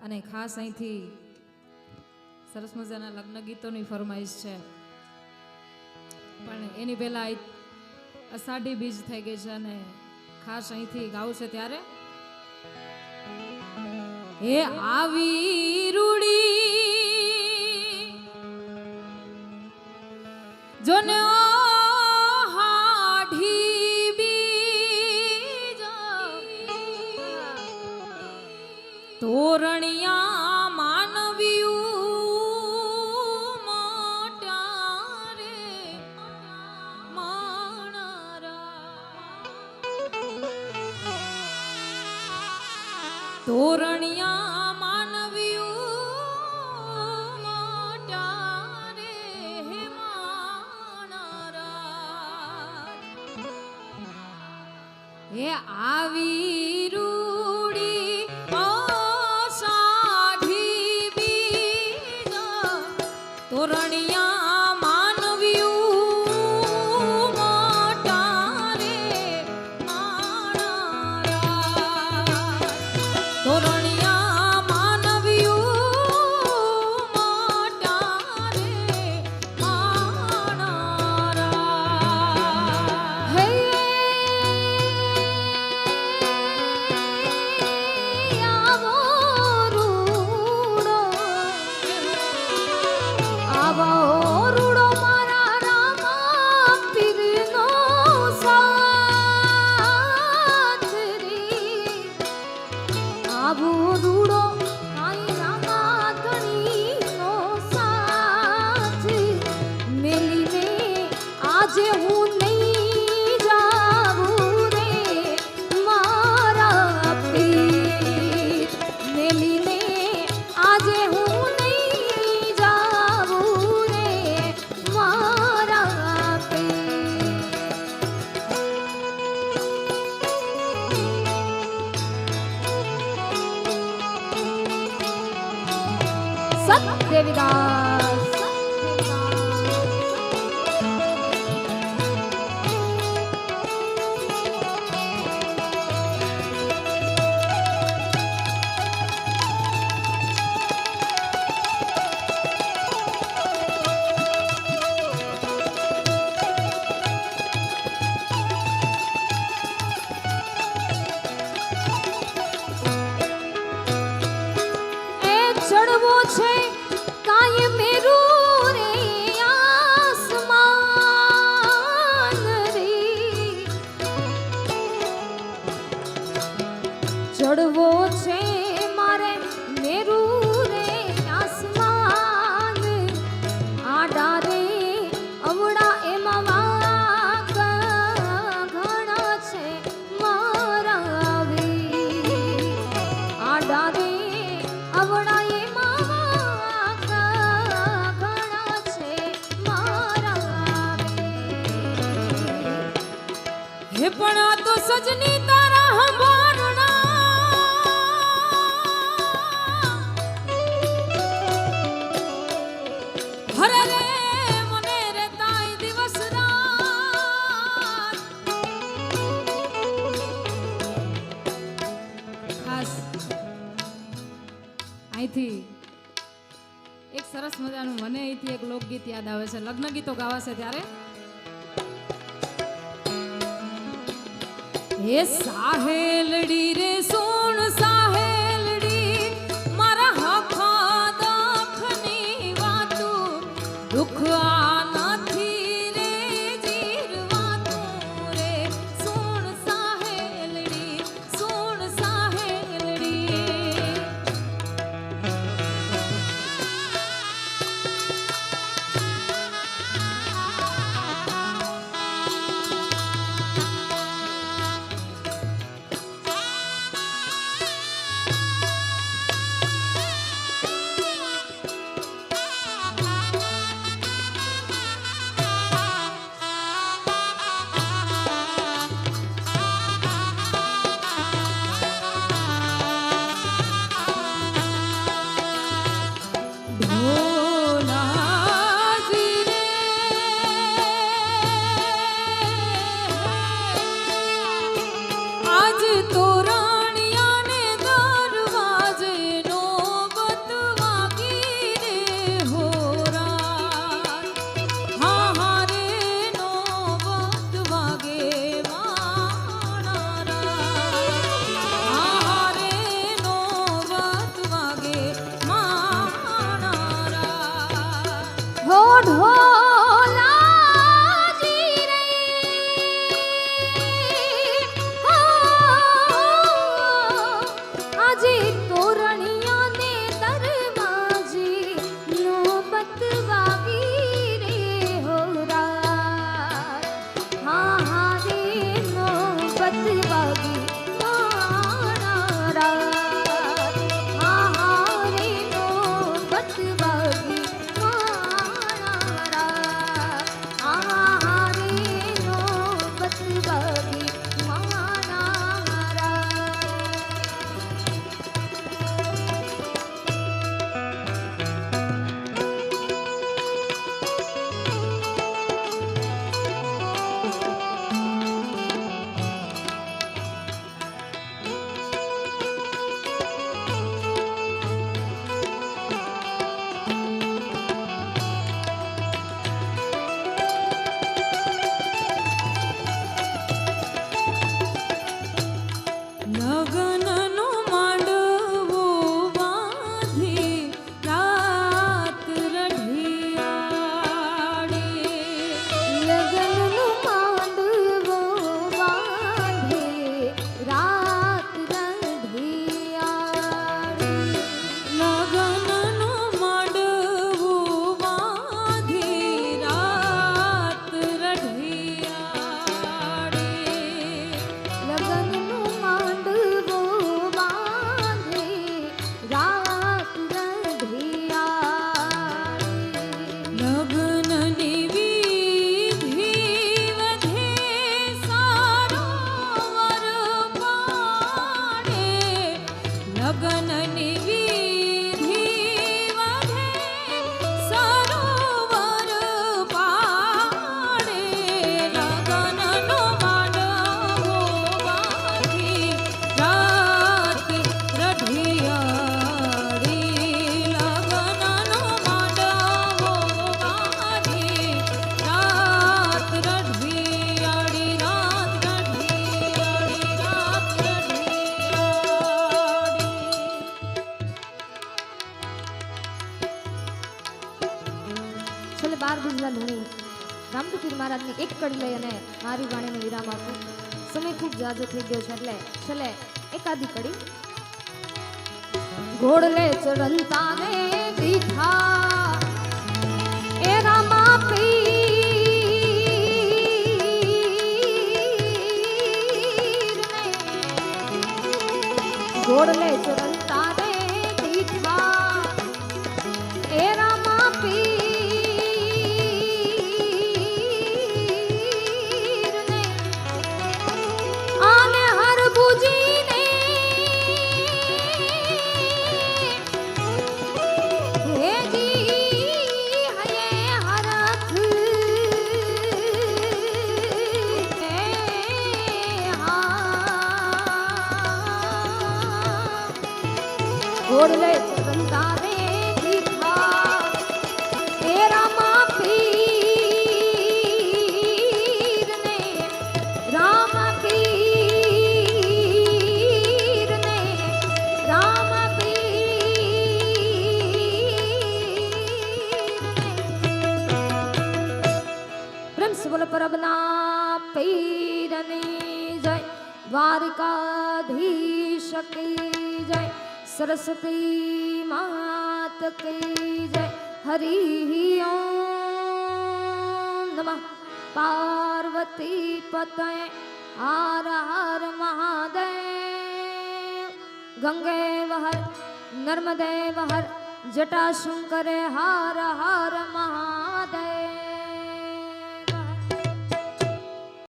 અને ખાસ અહીંથી સરસ મજાના લગ્ન ગીતોની ફરમાઈશ છે, પણ એની પહેલા અષાઢી બીજ થઈ ગઈ છે અને ખાસ અહીંથી ગાવું છે ત્યારે હે આવી રૂડી જોને તોરણિયા માનવ્યું મોટા રે માણરા તોરણિયા માનવ્યું મોટા રે માણરા હે આવી તોરણિયા માનવ્યું મોટા રે માણરા તોરણિયા માનવ્યું મોટા રે માણરા હે આવો રૂડો રૂડો મારા રામા પીરનો સાથ રે આવો રૂડો આઈ રામા ધણીનો સાથ મેલીને આજે હું નહીં જાવું રે મારા પીર મેલીને આજે હું દેવીદાસ એ ચડવો છે કાય મેરું રે આસમાન રે ચડવો છે મારે મેરું રે આસમાન આડા રે અવડા એમાં વાક ઘણા છે મારા વીર આડા રે અવડા હે પણ આ તો સજની તારા હંભારણા હરે રે મને રે તાઈ દિવસ રાત ખાસ અહીંથી એક સરસ મજાનું મને અહીંથી એક લોકગીત યાદ આવે છે, લગ્ન ગીતો ગાવાશે ત્યારે હે સાહેલડી રે સોણ સાહેલડી મારા હખા દખની વાતું દુઃખ આ નથી રે જીરવાતું રે સોણ સાહેલડી સોણ સાહેલડી એની વિધિ વધે સરોવર પાડે લગનનો માંડવો બાંધી રાત રઢિયાળી લગનનો માંડવો બાંધી રાત રઢિયાળી રાત રઢિયાળી રાત રઢિયાળી છેલ્લે 12 બીજના ધૂણી રામદેવ પીર મહારાજની એક કડી લઈ અને મારી વાણીને વિરામ આપું. સમય ખૂબ જાજો થઈ ગયો છે એટલે છેલ્લે એકાદી કડી. ઘોડલે ચરણતા ને દીઠા એ રામા પીરને ઘોડલે ચરણતા ને દીઠા એ રામા પીરને આને હર બુજીને હેજી હયે હરખ હે હા ઘોડલે ચરણતા રે દીઠા એ રામા પીરને રામા પીરને રામા પીરને પ્રેમ સે બોલો પરબના પીરની જય દ્વારકાધીશ કી જય सरस्वती मात की जय हरि ओम नमः पार्वती पतये हर हर महादेव गंगे वहर नर्मदे वहर जटाशंकरे हर हर महादेव।